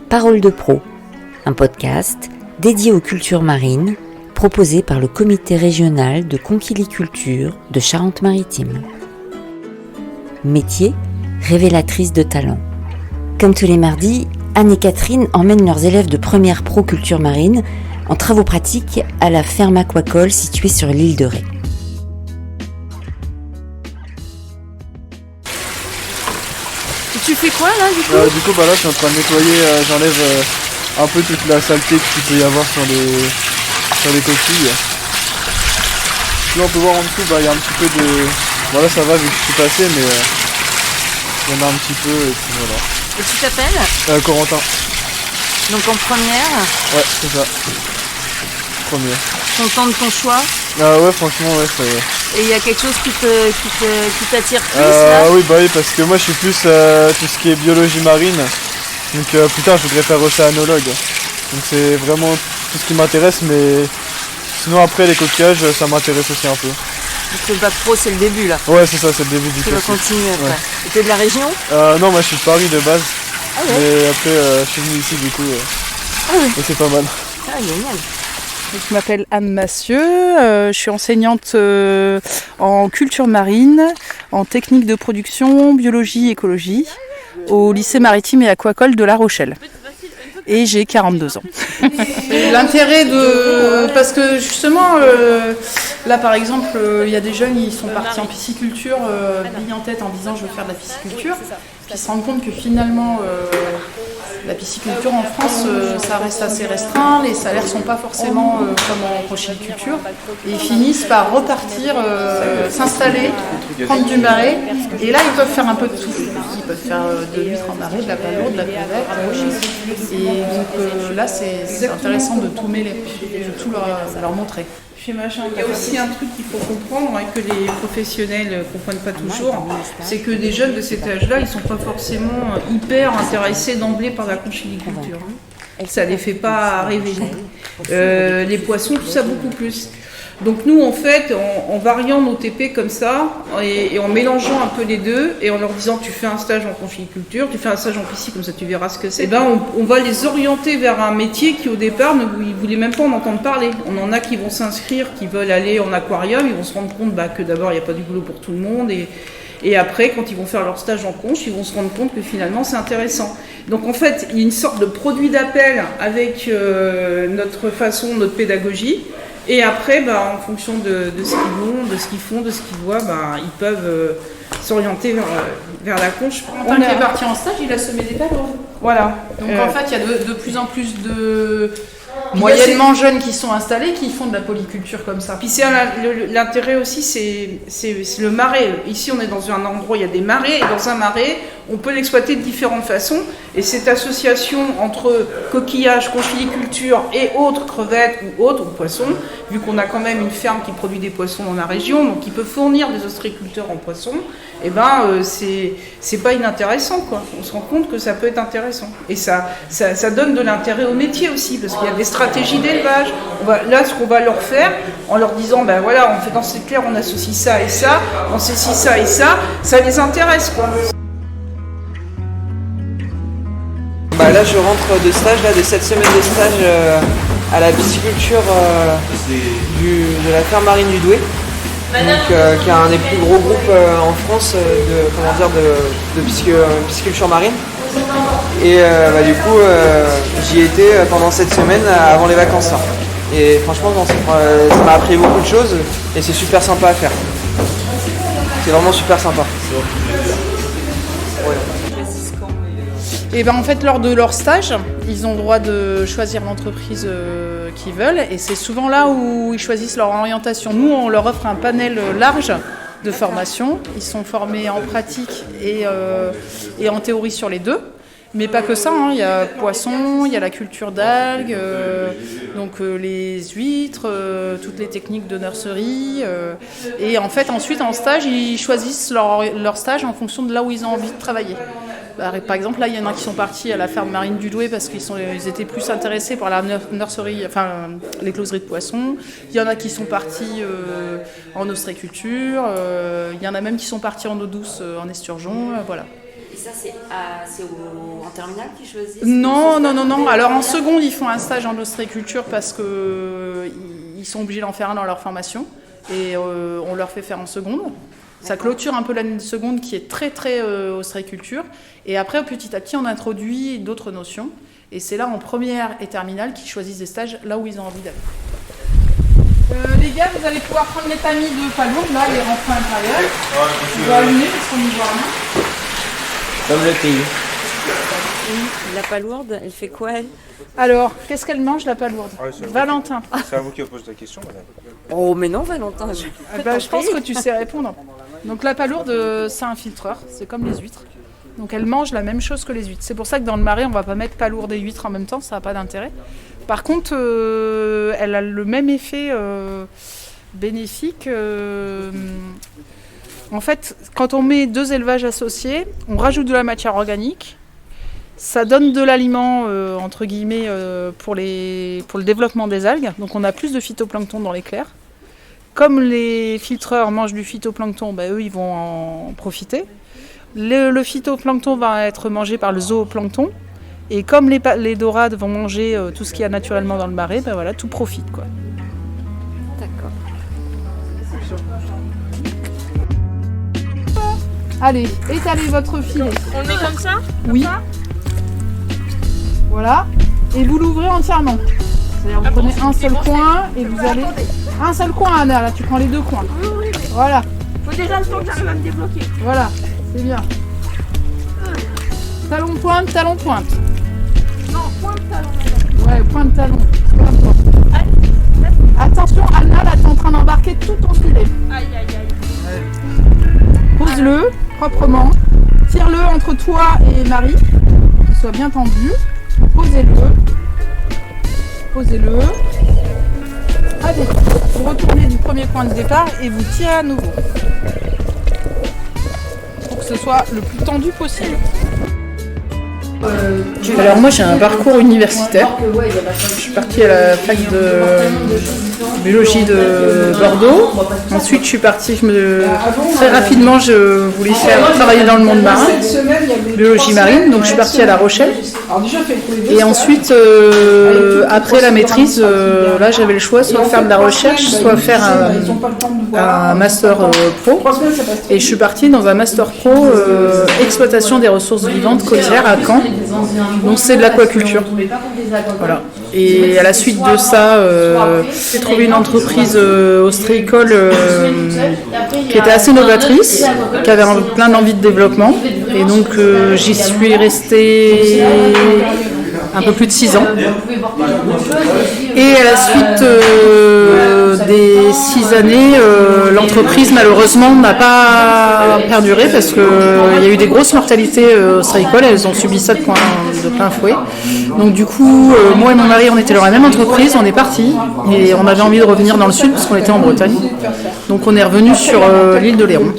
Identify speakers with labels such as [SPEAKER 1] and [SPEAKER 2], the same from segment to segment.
[SPEAKER 1] Parole de Pro, un podcast dédié aux cultures marines proposé par le comité régional de conchiliculture de Charente-Maritime. Métier, révélatrice de talent. Comme tous les mardis, Anne et Catherine emmènent leurs élèves de première pro culture marine en travaux pratiques à la ferme aquacole située sur l'île de Ré.
[SPEAKER 2] Tu fais quoi là du coup
[SPEAKER 3] là je suis en train de nettoyer, j'enlève un peu toute la saleté qu'il peut y avoir sur les coquilles. Là on peut voir en dessous, il y a un petit peu de... Voilà, ça va vu que je suis passé, mais il y en a un petit peu et puis voilà.
[SPEAKER 2] Et tu t'appelles
[SPEAKER 3] Corentin.
[SPEAKER 2] Donc en première.
[SPEAKER 3] Ouais, c'est ça. Première.
[SPEAKER 2] Content de ton choix.
[SPEAKER 3] Ouais, franchement, ouais, ça y est.
[SPEAKER 2] Et il y a quelque chose qui t'attire plus là
[SPEAKER 3] Oui, parce que moi je suis plus tout ce qui est biologie marine. Donc plus tard je voudrais faire océanologue. Donc c'est vraiment tout ce qui m'intéresse, mais sinon après les coquillages ça m'intéresse aussi un peu.
[SPEAKER 2] Donc le bac pro c'est le début là.
[SPEAKER 3] Ouais, c'est ça, c'est le début du
[SPEAKER 2] Tu vas
[SPEAKER 3] cursus.
[SPEAKER 2] continuer après.
[SPEAKER 3] Ouais.
[SPEAKER 2] Et t'es de la région
[SPEAKER 3] Non, moi je suis de Paris de base.
[SPEAKER 2] Ah ouais.
[SPEAKER 3] Mais après je suis venu ici du coup.
[SPEAKER 2] Ah ouais.
[SPEAKER 3] Et c'est pas mal.
[SPEAKER 2] Ah génial.
[SPEAKER 4] Je m'appelle Anne Massieu, je suis enseignante en culture marine, en technique de production, biologie, écologie, au lycée maritime et aquacole de La Rochelle. Et j'ai 42 ans. L'intérêt de... Parce que justement, là par exemple, il y a des jeunes, ils sont partis en pisciculture, bille en tête en disant je veux faire de la pisciculture, puis ils se rendent compte que finalement... La pisciculture en France, ça reste assez restreint, les salaires sont pas forcément comme en conchiliculture, et ils finissent par repartir, s'installer, prendre du marais, et là ils peuvent faire un peu de tout. Ils peuvent faire de l'huître en marais, de la palourde, de la crevette, et donc là c'est intéressant de tout mêler, de tout leur montrer.
[SPEAKER 5] Il y a aussi un truc qu'il faut comprendre et que les professionnels ne comprennent pas toujours, c'est que des jeunes de cet âge-là, ils ne sont pas forcément hyper intéressés d'emblée par la conchiliculture. Ça ne les fait pas rêver. Les poissons, tout ça beaucoup plus. Donc nous, en fait, en variant nos TP comme ça, et en mélangeant un peu les deux, et en leur disant tu fais un stage en conchiliculture, tu fais un stage en piscine, comme ça tu verras ce que c'est, on va les orienter vers un métier qui au départ, ils ne voulaient même pas en entendre parler. On en a qui vont s'inscrire, qui veulent aller en aquarium, ils vont se rendre compte que d'abord il n'y a pas du boulot pour tout le monde, et après, quand ils vont faire leur stage en conche, ils vont se rendre compte que finalement c'est intéressant. Donc en fait, il y a une sorte de produit d'appel avec notre pédagogie. Et après, en fonction de ce qu'ils vont, de ce qu'ils font, de ce qu'ils voient, ils peuvent s'orienter vers la conche.
[SPEAKER 4] Quand il est parti en stage, il a semé des palourdes.
[SPEAKER 5] Voilà.
[SPEAKER 4] Donc en fait, il y a de plus en plus de moyennement jeunes qui sont installés, qui font de la polyculture comme ça.
[SPEAKER 5] Puis l'intérêt aussi, c'est le marais. Ici, on est dans un endroit où il y a des marais, et dans un marais, on peut l'exploiter de différentes façons. Et cette association entre coquillages, conchiliculture et autres crevettes ou autres poissons, vu qu'on a quand même une ferme qui produit des poissons dans la région, donc qui peut fournir des ostréiculteurs en poissons, c'est pas inintéressant, quoi. On se rend compte que ça peut être intéressant. Et ça donne de l'intérêt au métier aussi, parce qu'il y a des stratégies d'élevage. Là, ce qu'on va leur faire, en leur disant, voilà, on fait dans ces clairs, on associe ça et ça, on associe ça et ça les intéresse, quoi.
[SPEAKER 6] Là je rentre de stage, de 7 semaines de stage à la pisciculture de la ferme marine du Douai, donc, qui est un des plus gros groupes en France de pisciculture marine. Et du coup j'y étais pendant 7 semaines avant les vacances. Et franchement ça m'a appris beaucoup de choses et c'est super sympa à faire. C'est vraiment super sympa.
[SPEAKER 4] Et en fait, lors de leur stage, ils ont le droit de choisir l'entreprise qu'ils veulent, et c'est souvent là où ils choisissent leur orientation. Nous, on leur offre un panel large de formation. Ils sont formés en pratique et en théorie sur les deux. Mais pas que ça, il y a poisson, il y a la culture d'algues, les huîtres, toutes les techniques de nurserie. Et en fait, ensuite, en stage, ils choisissent leur stage en fonction de là où ils ont envie de travailler. Par exemple, là, il y en a qui sont partis à la ferme marine du Douai parce qu'ils étaient plus intéressés par la nurserie, l'écloserie de poissons. Il y en a qui sont partis en ostréiculture. Il y en a même qui sont partis en eau douce, en esturgeon. Voilà.
[SPEAKER 1] Et ça, c'est en terminale qu'ils choisissent?
[SPEAKER 4] Non. Alors en seconde, ils font un stage en ostréiculture parce qu'ils sont obligés d'en faire un dans leur formation. Et on leur fait faire en seconde. Ça clôture un peu l'année de seconde qui est très très ostréiculture. Et après, petit à petit, on introduit d'autres notions. Et c'est là, en première et terminale, qu'ils choisissent des stages là où ils ont envie d'aller. Les gars, vous allez pouvoir prendre les tamis de palourde, là, les rentrées intérieures. On va allumer parce qu'on n'y voit rien.
[SPEAKER 6] Comme le pays.
[SPEAKER 1] La palourde, elle fait quoi, elle?
[SPEAKER 4] Alors, qu'est-ce qu'elle mange, la palourde? Valentin.
[SPEAKER 7] C'est à vous qui pose la question, madame.
[SPEAKER 1] Oh, mais non, Valentin.
[SPEAKER 4] Je pense que tu sais répondre. Donc la palourde, c'est un filtreur, c'est comme les huîtres. Donc elle mange la même chose que les huîtres. C'est pour ça que dans le marais, on ne va pas mettre palourde et huîtres en même temps, ça n'a pas d'intérêt. Par contre, elle a le même effet bénéfique. En fait, quand on met 2 élevages associés, on rajoute de la matière organique. Ça donne de l'aliment, entre guillemets, pour le développement des algues. Donc on a plus de phytoplancton dans les clairs. Comme les filtreurs mangent du phytoplancton, eux, ils vont en profiter. Le phytoplancton va être mangé par le zooplancton. Et comme les dorades vont manger tout ce qu'il y a naturellement dans le marais, voilà, tout profite, quoi.
[SPEAKER 1] D'accord.
[SPEAKER 4] Allez, étalez votre filet.
[SPEAKER 2] On le met comme ça?
[SPEAKER 4] Oui. Voilà. Et vous l'ouvrez entièrement. C'est-à-dire vous prenez un seul coin et vous allez... Un seul coin, Anna, là, tu prends les 2 coins.
[SPEAKER 2] Oui.
[SPEAKER 4] Voilà.
[SPEAKER 2] Faut déjà le temps que j'arrive à me débloquer.
[SPEAKER 4] Voilà, c'est bien. Talon pointe, talon pointe.
[SPEAKER 2] Non, pointe talon.
[SPEAKER 4] Ouais, pointe talon. Peu importe. Attention, Anna, là, t'es en train d'embarquer tout ton filet.
[SPEAKER 2] Aïe.
[SPEAKER 4] Pose-le proprement. Tire-le entre toi et Marie, qu'il soit bien tendu. Posez-le. Allez, vous retournez du premier point de départ et vous tirez à nouveau. Pour que ce soit le plus tendu possible. Alors moi j'ai un parcours universitaire. Je suis partie à la fac de biologie de Bordeaux. Ensuite je suis partie, très rapidement je voulais travailler dans le monde marin, biologie marine, donc je suis partie à La Rochelle. Et ensuite après la maîtrise, là j'avais le choix soit faire de la recherche, soit faire un master pro. Et je suis partie dans un master pro exploitation des ressources vivantes côtières à Caen. Donc c'est de l'aquaculture. Voilà. Et à la suite de ça, j'ai trouvé une entreprise ostréicole qui était assez novatrice, qui avait plein d'envie de développement. Et donc j'y suis restée un peu plus de 6 ans. Et à la suite des 6 années, l'entreprise malheureusement n'a pas perduré parce qu'il y a eu des grosses mortalités ostréicoles, elles ont subi ça de plein fouet. Donc du coup, moi et mon mari, on était dans la même entreprise, on est partis et on avait envie de revenir dans le sud parce qu'on était en Bretagne. Donc on est revenu sur l'île de Léron.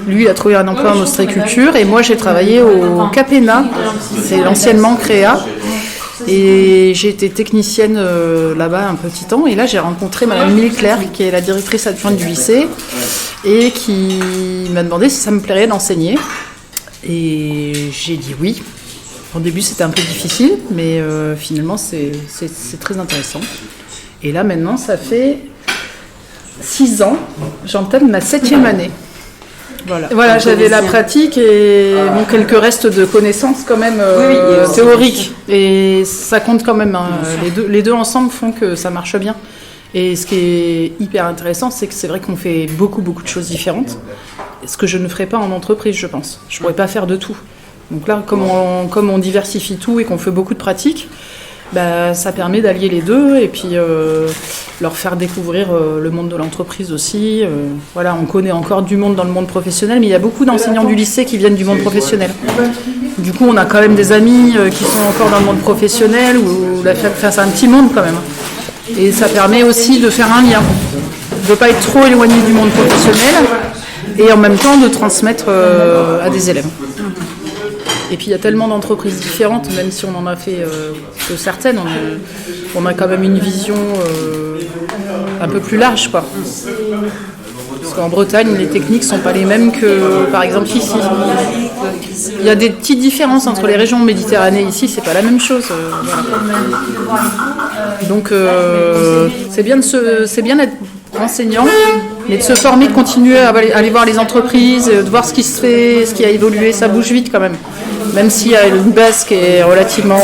[SPEAKER 4] Lui, il a trouvé un emploi en ostréiculture et moi j'ai travaillé au Capena, c'est l'anciennement Créa. Et j'ai été technicienne là-bas un petit temps. Et là, j'ai rencontré Madame Milclair, qui est la directrice adjointe du lycée, et qui m'a demandé si ça me plairait d'enseigner. Et j'ai dit oui. Au début, c'était un peu difficile, mais finalement, c'est très intéressant. Et là, maintenant, ça fait 6 ans. J'entame ma 7e année. Voilà, j'avais la pratique et bon, quelques restes de connaissances quand même théoriques. Et ça compte quand même. Hein. Les deux ensemble font que ça marche bien. Et ce qui est hyper intéressant, c'est que c'est vrai qu'on fait beaucoup de choses différentes. Ce que je ne ferais pas en entreprise, je pense. Je ne pourrais pas faire de tout. Donc là, comme on diversifie tout et qu'on fait beaucoup de pratiques, ça permet d'allier les deux et puis leur faire découvrir le monde de l'entreprise aussi. Voilà, on connaît encore du monde dans le monde professionnel, mais il y a beaucoup d'enseignants du lycée qui viennent du monde professionnel. Du coup, on a quand même des amis qui sont encore dans le monde professionnel, c'est un petit monde quand même. Et ça permet aussi de faire un lien, de ne pas être trop éloigné du monde professionnel et en même temps de transmettre à des élèves. Et puis il y a tellement d'entreprises différentes, même si on en a fait que certaines, on a quand même une vision un peu plus large, quoi. Parce qu'en Bretagne, les techniques ne sont pas les mêmes que par exemple ici. Il y a des petites différences entre les régions de Méditerranée. Ici, c'est pas la même chose. Voilà. Donc, c'est bien d'être enseignant, mais de se former, de continuer à aller voir les entreprises, de voir ce qui se fait, ce qui a évolué. Ça bouge vite quand même. Même s'il y a une base qui est relativement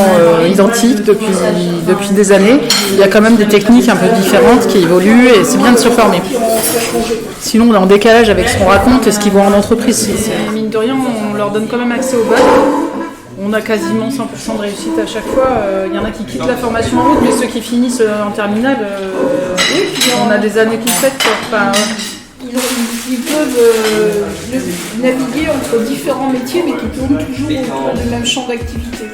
[SPEAKER 4] identique depuis des années, il y a quand même des techniques un peu différentes qui évoluent et c'est bien de se former. Sinon, on est en décalage avec ce qu'on raconte et ce qu'ils voient en entreprise. Mine de rien, on leur donne quand même accès aux bases. On a quasiment 100% de réussite à chaque fois. Il y en a qui quittent la formation en route, mais ceux qui finissent en terminale, on a des années complètes. Enfin,
[SPEAKER 5] Ils peuvent naviguer entre différents métiers, mais qui tournent toujours autour du même champ d'activité.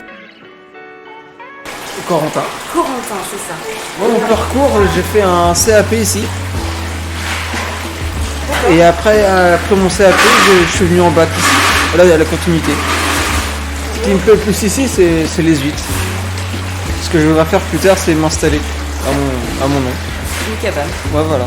[SPEAKER 6] Corentin.
[SPEAKER 2] Corentin, c'est ça.
[SPEAKER 6] Moi, mon parcours, j'ai fait un CAP ici. Et après mon CAP, je suis venu en bac ici. Là, il y a la continuité. Ce qui me plaît le plus ici, c'est les huîtres. Ce que je voudrais faire plus tard, c'est m'installer à mon nom.
[SPEAKER 2] Une cabane.
[SPEAKER 6] Ouais, voilà.